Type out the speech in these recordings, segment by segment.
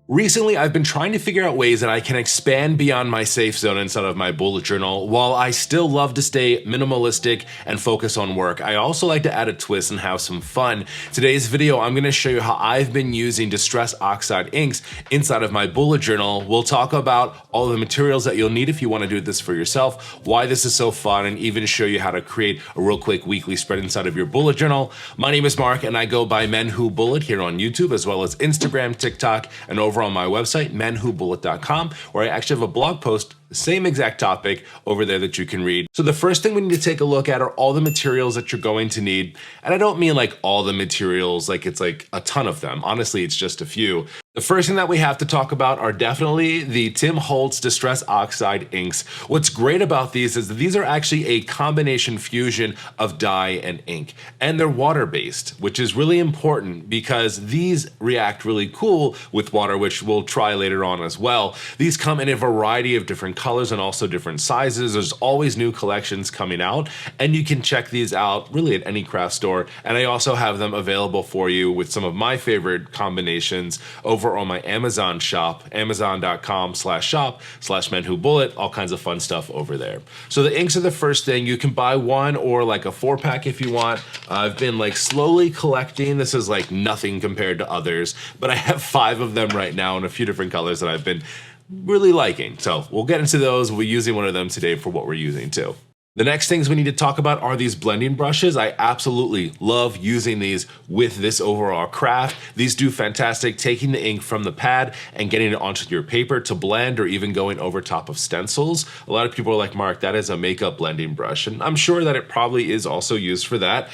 Recently, I've been trying to figure out ways that I can expand beyond my safe zone inside of my bullet journal while I still love to stay minimalistic and focus on work. I also like to add a twist and have some fun. Today's video, I'm going to show you how I've been using Distress Oxide inks inside of my bullet journal. We'll talk about all the materials that you'll need if you want to do this for yourself, why this is so fun, and even show you how to create a real quick weekly spread inside of your bullet journal. My name is Mark and I go by Men Who Bullet here on YouTube, as well as Instagram, TikTok, and over on my website, menwhobullet.com, where I actually have a blog post, the same exact topic over there that you can read. So the first thing we need to take a look at are all the materials that you're going to need. And I don't mean like all the materials, like it's like a ton of them. Honestly, it's just a few. The first thing that we have to talk about are definitely the Tim Holtz Distress Oxide inks. What's great about these is that these are actually a combination fusion of dye and ink, and they're water-based, which is really important because these react really cool with water, which we'll try later on as well. These come in a variety of different colors and also different sizes. There's always new collections coming out, and you can check these out really at any craft store. And I also have them available for you with some of my favorite combinations over on my Amazon shop, amazon.com/shop/menwhobullet, all kinds of fun stuff over there. So the inks are the first thing. You can buy one or like a 4-pack if you want. I've been like slowly collecting. This is like nothing compared to others, but I have 5 of them right now in a few different colors that I've been really liking. So we'll get into those. We'll be using one of them today for what we're using too. The next things we need to talk about are these blending brushes. I absolutely love using these with this overall craft. These do fantastic taking the ink from the pad and getting it onto your paper to blend, or even going over top of stencils. A lot of people are like, Mark, that is a makeup blending brush. And I'm sure that it probably is also used for that.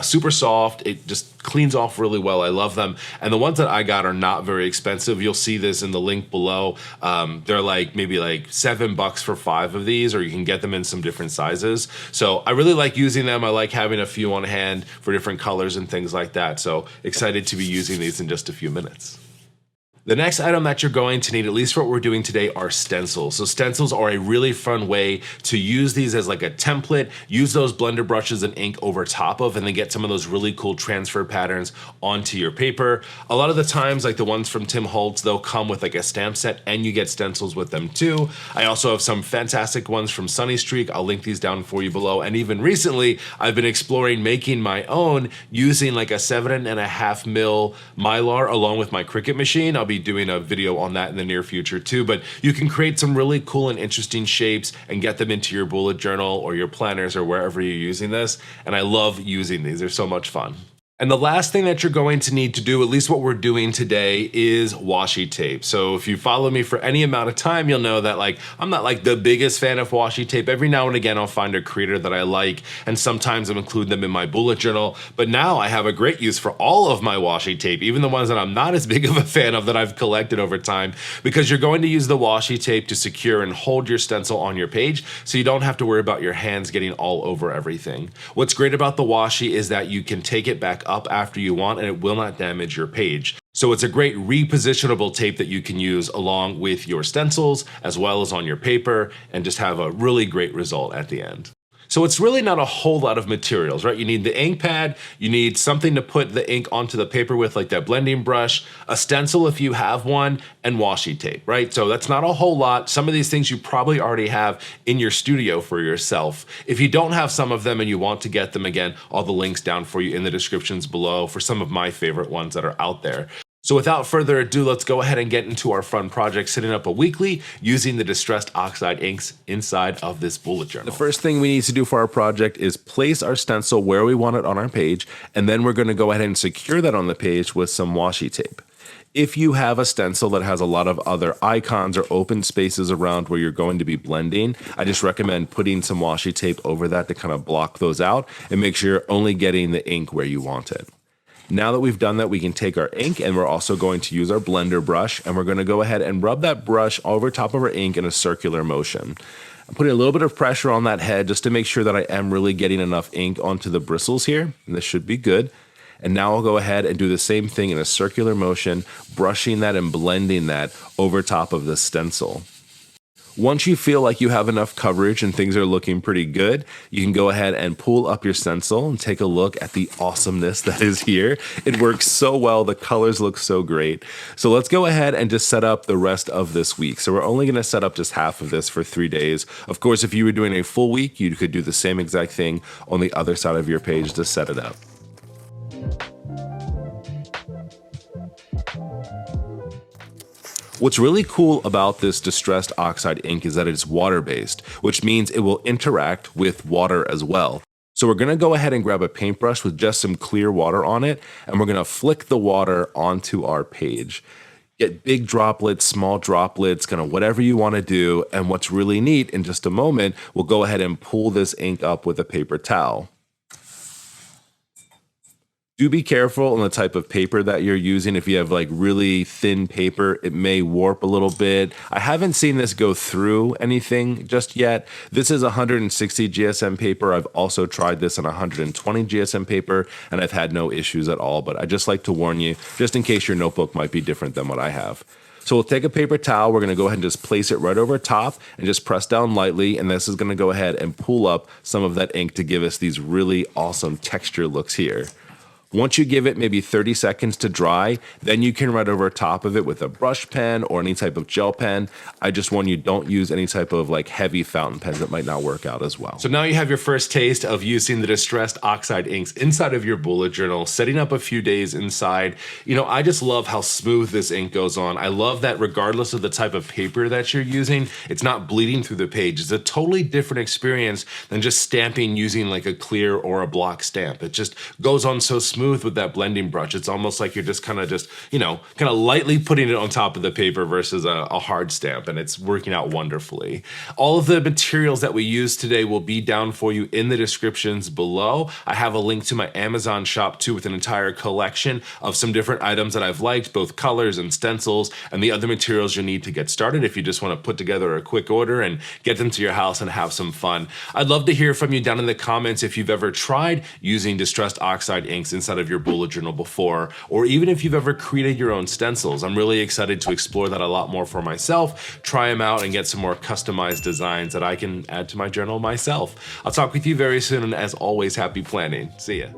Super soft. It just cleans off really well. I love them. And the ones that I got are not very expensive. You'll see this in the link below. They're like maybe like $7 for 5 of these, or you can get them in some different sizes. So I really like using them. I like having a few on hand for different colors and things like that. So excited to be using these in just a few minutes. The next item that you're going to need, at least for what we're doing today, are stencils. So stencils are a really fun way to use these as like a template, use those blender brushes and ink over top of, and then get some of those really cool transfer patterns onto your paper. A lot of the times, like the ones from Tim Holtz, they'll come with like a stamp set and you get stencils with them too. I also have some fantastic ones from Sunny Streak. I'll link these down for you below. And even recently, I've been exploring making my own using like a 7.5 mil Mylar along with my Cricut machine. I'll be doing a video on that in the near future too, but you can create some really cool and interesting shapes and get them into your bullet journal or your planners or wherever you're using this. And I love using these. They're so much fun. And the last thing that you're going to need to do, at least what we're doing today, is washi tape. So if you follow me for any amount of time, you'll know that like I'm not like the biggest fan of washi tape. Every now and again, I'll find a creator that I like, and sometimes I'll include them in my bullet journal. But now I have a great use for all of my washi tape, even the ones that I'm not as big of a fan of that I've collected over time, because you're going to use the washi tape to secure and hold your stencil on your page, so you don't have to worry about your hands getting all over everything. What's great about the washi is that you can take it back up after you want and it will not damage your page. So it's a great repositionable tape that you can use along with your stencils as well as on your paper, and just have a really great result at the end. So it's really not a whole lot of materials, right? You need the ink pad, you need something to put the ink onto the paper with, like that blending brush, a stencil if you have one, and washi tape, right? So that's not a whole lot. Some of these things you probably already have in your studio for yourself. If you don't have some of them and you want to get them, again, all the links down for you in the descriptions below for some of my favorite ones that are out there. So without further ado, let's go ahead and get into our fun project, setting up a weekly using the Distressed Oxide inks inside of this bullet journal. The first thing we need to do for our project is place our stencil where we want it on our page, and then we're going to go ahead and secure that on the page with some washi tape. If you have a stencil that has a lot of other icons or open spaces around where you're going to be blending, I just recommend putting some washi tape over that to kind of block those out and make sure you're only getting the ink where you want it. Now that we've done that, we can take our ink, and we're also going to use our blender brush, and we're going to go ahead and rub that brush over top of our ink in a circular motion. I'm putting a little bit of pressure on that head just to make sure that I am really getting enough ink onto the bristles here, and this should be good. And now I'll go ahead and do the same thing in a circular motion, brushing that and blending that over top of the stencil. Once you feel like you have enough coverage and things are looking pretty good, you can go ahead and pull up your stencil and take a look at the awesomeness that is here. It works so well. The colors look so great. So let's go ahead and just set up the rest of this week. So we're only going to set up just half of this for 3 days. Of course, if you were doing a full week, you could do the same exact thing on the other side of your page to set it up. What's really cool about this Distressed Oxide ink is that it's water-based, which means it will interact with water as well. So we're gonna go ahead and grab a paintbrush with just some clear water on it, and we're gonna flick the water onto our page. Get big droplets, small droplets, kind of whatever you wanna do. And what's really neat, in just a moment, we'll go ahead and pull this ink up with a paper towel. Do be careful on the type of paper that you're using. If you have like really thin paper, it may warp a little bit. I haven't seen this go through anything just yet. This is 160 GSM paper. I've also tried this on 120 GSM paper, and I've had no issues at all, but I just like to warn you, just in case your notebook might be different than what I have. So we'll take a paper towel, we're gonna go ahead and just place it right over top and just press down lightly, and this is gonna go ahead and pull up some of that ink to give us these really awesome texture looks here. Once you give it maybe 30 seconds to dry, then you can write over top of it with a brush pen or any type of gel pen. I just warn you, don't use any type of like heavy fountain pens. That might not work out as well. So now you have your first taste of using the Distressed Oxide inks inside of your bullet journal, setting up a few days inside. You know, I just love how smooth this ink goes on. I love that regardless of the type of paper that you're using, it's not bleeding through the page. It's a totally different experience than just stamping using like a clear or a block stamp. It just goes on so smooth with that blending brush. It's almost like you're just kind of lightly putting it on top of the paper versus a hard stamp, and it's working out wonderfully. All of the materials that we use today will be down for you in the descriptions below. I have a link to my Amazon shop too with an entire collection of some different items that I've liked, both colors and stencils, and the other materials you need to get started if you just want to put together a quick order and get them to your house and have some fun. I'd love to hear from you down in the comments if you've ever tried using Distressed Oxide inks inside of your bullet journal before, or even if you've ever created your own stencils. I'm really excited to explore that a lot more for myself, try them out, and get some more customized designs that I can add to my journal myself. I'll talk with you very soon, and as always, happy planning. See ya.